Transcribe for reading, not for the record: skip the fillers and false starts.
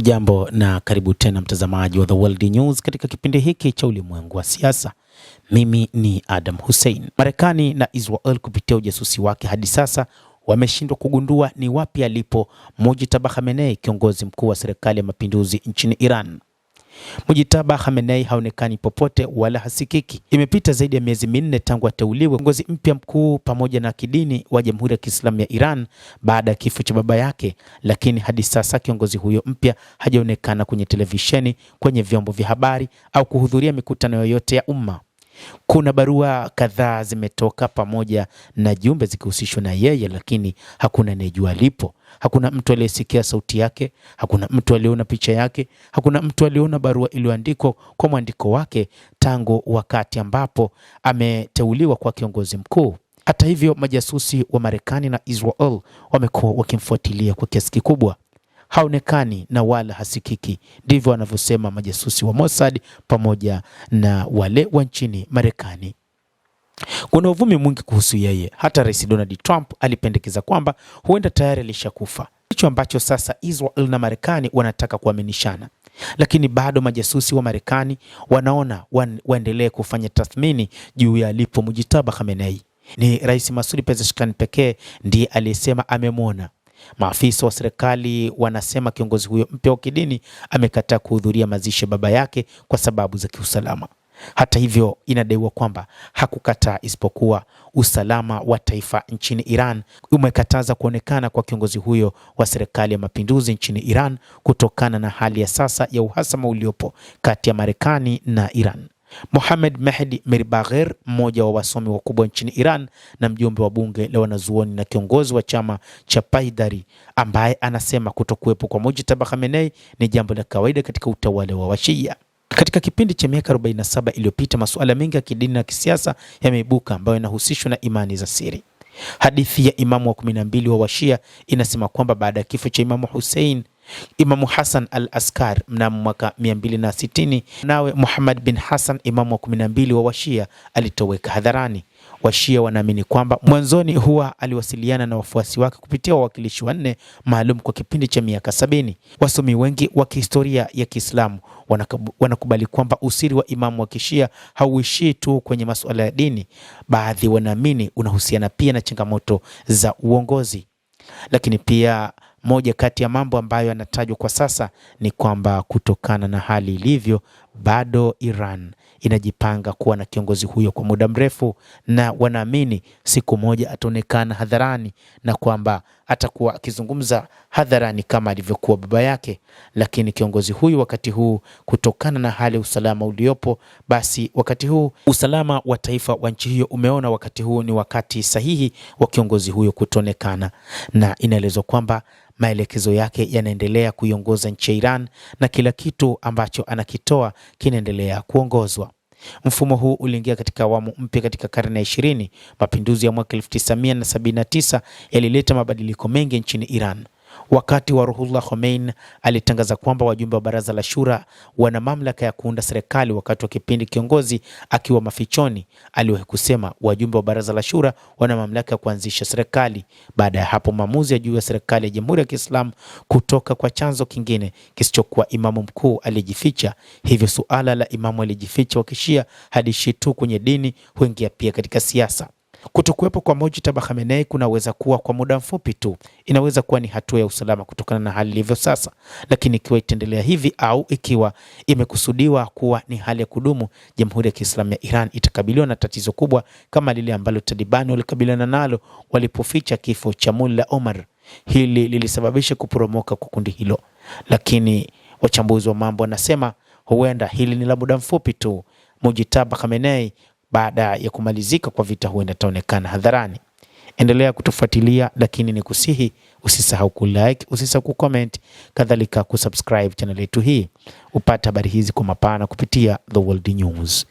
Jambo na karibu tena mtazamaji wa The World News katika kipindi hiki cha ulimwengu wa siasa. Mimi ni Adam Hussein. Marekani na Israel kupitia ujasusi wake hadi sasa wameshindwa kugundua ni wapi alipo Mujtaba Khamenei, kiongozi mkuu wa serikali ya mapinduzi nchini Iran. Mujtaba Khamenei haonekani popote wala hasikiki. Imepita zaidi ya miezi minne tangu ateuliwe kiongozi mpya mkuu pamoja na kidini wa Jamhuri ya Kiislamu ya Iran baada ya kifo cha baba yake, lakini hadi sasa kiongozi huyo mpya hajaonekana kwenye televisheni, kwenye vyombo vya habari au kuhudhuria mikutano yoyote ya umma. Kuna barua kadhaa zimetoka pamoja na jumbe zikihusishwa na yeye, lakini hakuna anayejua alipo. Hakuna mtu aliyesikia sauti yake, hakuna mtu aliona picha yake, hakuna mtu aliona barua iliyoandikwa kwa mwandiko wake tangu wakati ambapo ameteuliwa kwa kiongozi mkuu. Hata hivyo, majasusi wa Marekani na Israel wamekuwa wakimfuatilia kwa kiasi kikubwa. Haonekani na wala hasikiki, ndivyo wanavyosema majasusi wa Mossad pamoja na wale wa nchini Marekani. Kuna uvumi mwingi kuhusu yeye. Hata Rais Donald Trump alipendekeza kwamba huenda tayari alishakufa, hicho ambacho sasa Israel na Marekani wanataka kuaminishana. Lakini bado majasusi wa Marekani wanaona waendelee kufanya tathmini juu ya alipo Mujtaba Khamenei. Ni Rais Masoud Pezeshkian pekee ndiye aliyesema amemwona. Maafisa wa serikali wanasema kiongozi huyo mpya wa kidini amekataa kuhudhuria mazishi ya baba yake kwa sababu za kiusalama. Hata hivyo, inadaiwa kwamba hakukataa, isipokuwa usalama wa taifa nchini Iran umekataza kuonekana kwa kiongozi huyo wa serikali ya mapinduzi nchini Iran kutokana na hali ya sasa ya uhasama uliopo kati ya Marekani na Iran. Mohamed Mehdi Miribagher, mmoja wa wasomi wakubwa nchini Iran na mjumbe wa bunge la wanazuoni na kiongozi wa chama cha Paidari, ambaye anasema kutokuwepo kwa Mujtaba Khamenei ni jambo la kawaida katika utawala wa Washia. Katika kipindi cha miaka 47 iliyopita, masuala mengi ya kidini na kisiasa yameibuka ambayo yanahusishwa na imani za siri. Hadithi ya Imamu wa 12 wa Washia inasema kwamba baada ya kifo cha Imamu Hassan al-Askar mnamo mwaka 260, nawe Muhammad bin Hassan, imamu wa 12 wa Washia, alitoweka hadharani. Washia wanaamini kwamba mwanzoni huwa aliwasiliana na wafuasi wake kupitia wawakilishi wanne maalum kwa kipindi cha miaka 70. Wasomi wengi wa kihistoria ya Kiislamu wanakubali kwamba usiri wa imamu wa Kishia hauishii tu kwenye masuala ya dini. Baadhi wanaamini unahusiana pia na changamoto za uongozi. Lakini pia moja kati ya mambo ambayo yanatajwa kwa sasa ni kwamba kutokana na hali ilivyo, bado Iran inajipanga kuwa na kiongozi huyo kwa muda mrefu, na wanaamini siku moja ataonekana hadharani na kwamba atakuwa akizungumza hadharani kama alivyokuwa baba yake. Lakini kiongozi huyu wakati huu, kutokana na hali ya usalama uliopo, basi wakati huu usalama wa taifa wa nchi hiyo umeona wakati huu ni wakati sahihi wa kiongozi huyo kutonekana, na inaelezwa kwamba maelekezo yake yanaendelea kuiongoza nchi ya Iran na kila kitu ambacho anakitoa kinaendelea kuongozwa. Mfumo huu uliingia katika awamu mpya katika karne ya 20. Mapinduzi ya mwaka 1979 yalileta mabadiliko mengi nchini Iran. Wakati wa Ruhollah Khomeini alitangaza kwamba wajumbe wa Baraza la Shura wana mamlaka ya kuunda serikali. Wakati wa kipindi kiongozi akiwa mafichoni, aliwahi kusema wajumbe wa Baraza la Shura wana mamlaka ya kuanzisha serikali. Baada ya hapo, maamuzi ya juu ya serikali ya Jamhuri ya Kiislamu kutoka kwa chanzo kingine kisichokuwa imamu mkuu aliyejificha. Hivyo suala la imamu aliyejificha wa Kishia hadishi tu kwenye dini, huingia pia katika siasa. Kutokuwepo kwa Mujtaba Khamenei kunaweza kuwa kwa muda mfupi tu. Inaweza kuwa ni hatua ya usalama kutokana na hali ilivyo sasa, lakini ikiwa itaendelea hivi au ikiwa imekusudiwa kuwa ni hali ya kudumu, Jamhuri ya Kiislamu ya Iran itakabiliwa na tatizo kubwa kama lile ambalo Taliban walikabiliana nalo walipoficha kifo cha Mullah Omar. Hili lilisababisha kuporomoka kwa kundi hilo, lakini wachambuzi wa mambo wanasema huenda hili ni la muda mfupi tu. Mujtaba Khamenei baada ya kumalizika kwa vita huenda ataonekana hadharani. Endelea kutufuatilia, lakini ni kusihi usisahau kulike, usisahau kucomment, kadhalika kusubscribe channel yetu hii upate habari hizi kwa mapana kupitia The World News.